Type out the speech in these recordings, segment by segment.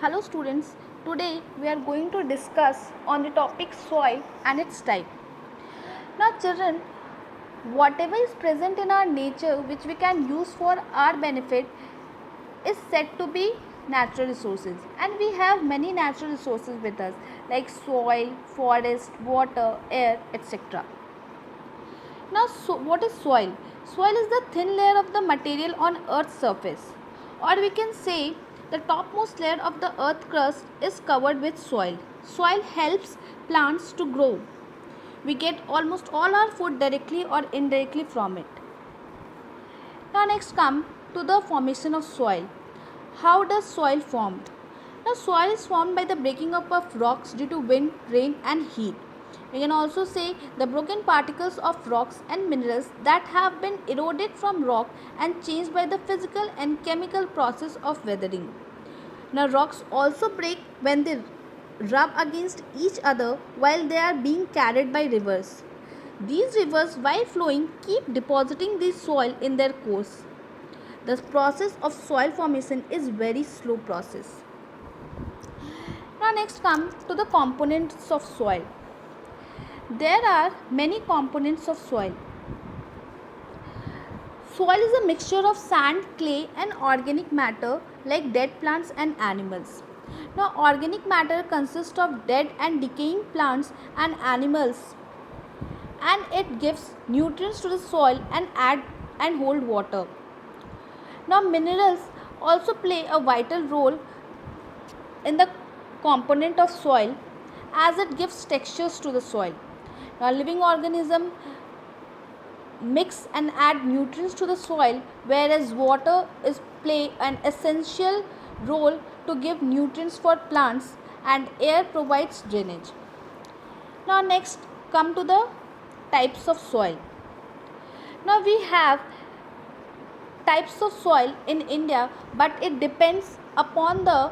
Hello students, today we are going to discuss on the topic soil and its type. Now children, whatever is present in our nature which we can use for our benefit is said to be natural resources, and we have many natural resources with us like soil, forest, water, air, etc. Now, what is soil? Soil is the thin layer of the material on Earth's surface, or we can say the topmost layer of the earth crust is covered with soil. Soil helps plants to grow. We get almost all our food directly or indirectly from it. Now, next come to the formation of soil. How does soil form? Now, soil is formed by the breaking up of rocks due to wind, rain, and heat. We can also say the broken particles of rocks and minerals that have been eroded from rock and changed by the physical and chemical process of weathering. Now, rocks also break when they rub against each other while they are being carried by rivers. These rivers, while flowing, keep depositing the soil in their course. The process of soil formation is very slow process. Now next come to the components of soil. There are many components of soil. Soil is a mixture of sand, clay and organic matter like dead plants and animals. Now organic matter consists of dead and decaying plants and animals, and it gives nutrients to the soil and add and hold water. Now minerals also play a vital role in the component of soil as it gives textures to the soil. Now living organism mix and add nutrients to the soil, whereas water is play an essential role to give nutrients for plants, and air provides drainage. Now next come to the types of soil. Now we have types of soil in India, but it depends upon the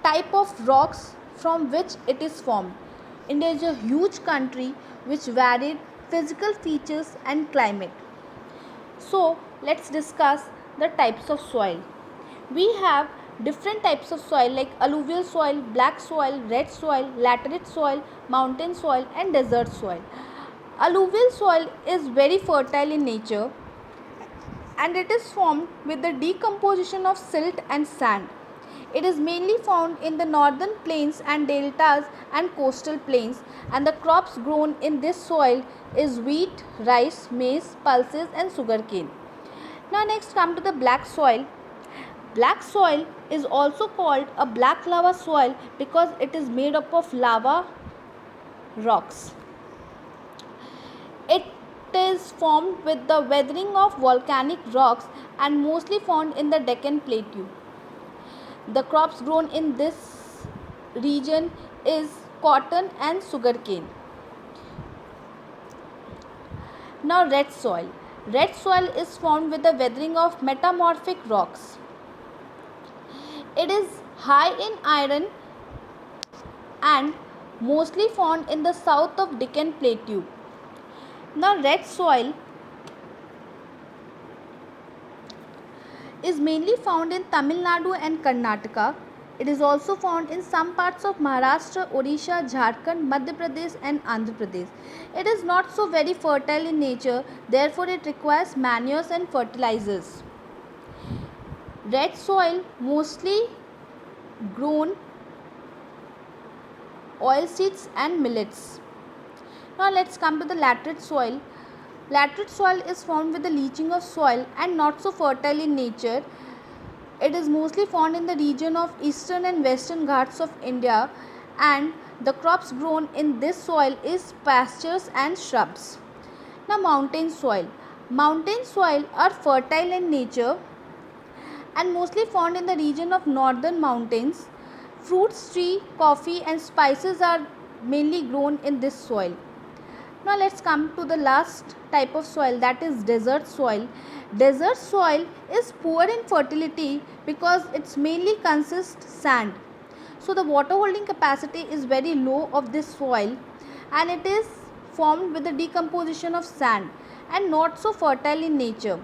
type of rocks from which it is formed. India is a huge country which varied physical features and climate. So let's discuss the types of soil. We have different types of soil like alluvial soil, black soil, red soil, laterite soil, mountain soil and desert soil. Alluvial soil is very fertile in nature, and it is formed with the decomposition of silt and sand. It is mainly found in the northern plains and deltas and coastal plains, and the crops grown in this soil is wheat, rice, maize, pulses and sugarcane. Now next come to the black soil. Black soil is also called a black lava soil because it is made up of lava rocks. It is formed with the weathering of volcanic rocks and mostly found in the Deccan Plateau. The crops grown in this region is cotton and sugarcane. Now red soil. Red soil is formed with the weathering of metamorphic rocks. It is high in iron and mostly found in the south of Deccan Plateau. Now red soil is mainly found in Tamil Nadu and Karnataka. It is also found in some parts of Maharashtra, Odisha, Jharkhand, Madhya Pradesh and Andhra Pradesh. It is not so very fertile in nature, therefore it requires manures and fertilizers. Red soil mostly grown oilseeds and millets. Now let's come to the laterite soil. Laterite soil is formed with the leaching of soil and not so fertile in nature. It is mostly found in the region of eastern and western Ghats of India, and the crops grown in this soil is pastures and shrubs. Now mountain soil. Mountain soil are fertile in nature and mostly found in the region of northern mountains. Fruits, tree, coffee and spices are mainly grown in this soil. Now let's come to the last type of soil, that is desert soil. Desert soil is poor in fertility because it mainly consists sand. So the water holding capacity is very low of this soil, and it is formed with the decomposition of sand and not so fertile in nature.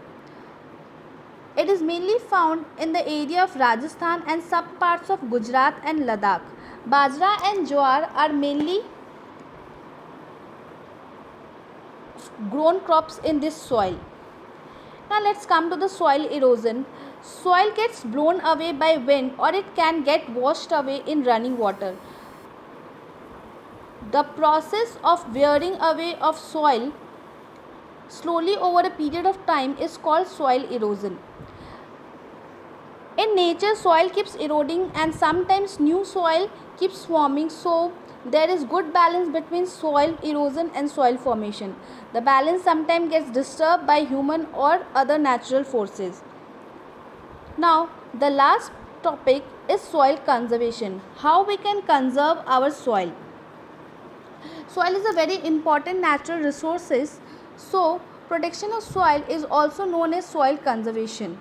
It is mainly found in the area of Rajasthan and some parts of Gujarat and Ladakh. Bajra and jowar are mainly grown crops in this soil. Now let's come to the soil erosion. Soil gets blown away by wind or it can get washed away in running water. The process of wearing away of soil slowly over a period of time is called soil erosion. In nature, soil keeps eroding and sometimes new soil keeps forming, so there is good balance between soil erosion and soil formation. The balance sometimes gets disturbed by human or other natural forces. Now, the last topic is soil conservation. How we can conserve our soil. Soil is a very important natural resources, so protection of soil is also known as soil conservation.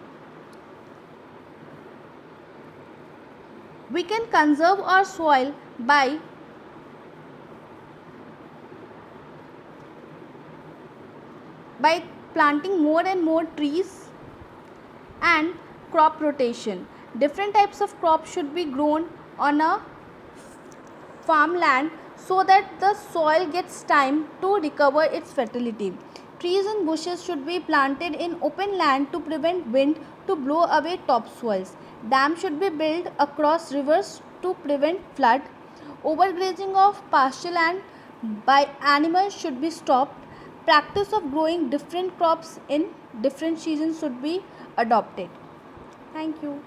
We can conserve our soil by planting more and more trees and crop rotation. Different types of crops should be grown on a farmland so that the soil gets time to recover its fertility. Trees and bushes should be planted in open land to prevent wind to blow away topsoils. Dams should be built across rivers to prevent flood. Overgrazing of pasture land by animals should be stopped. Practice of growing different crops in different seasons should be adopted. Thank you.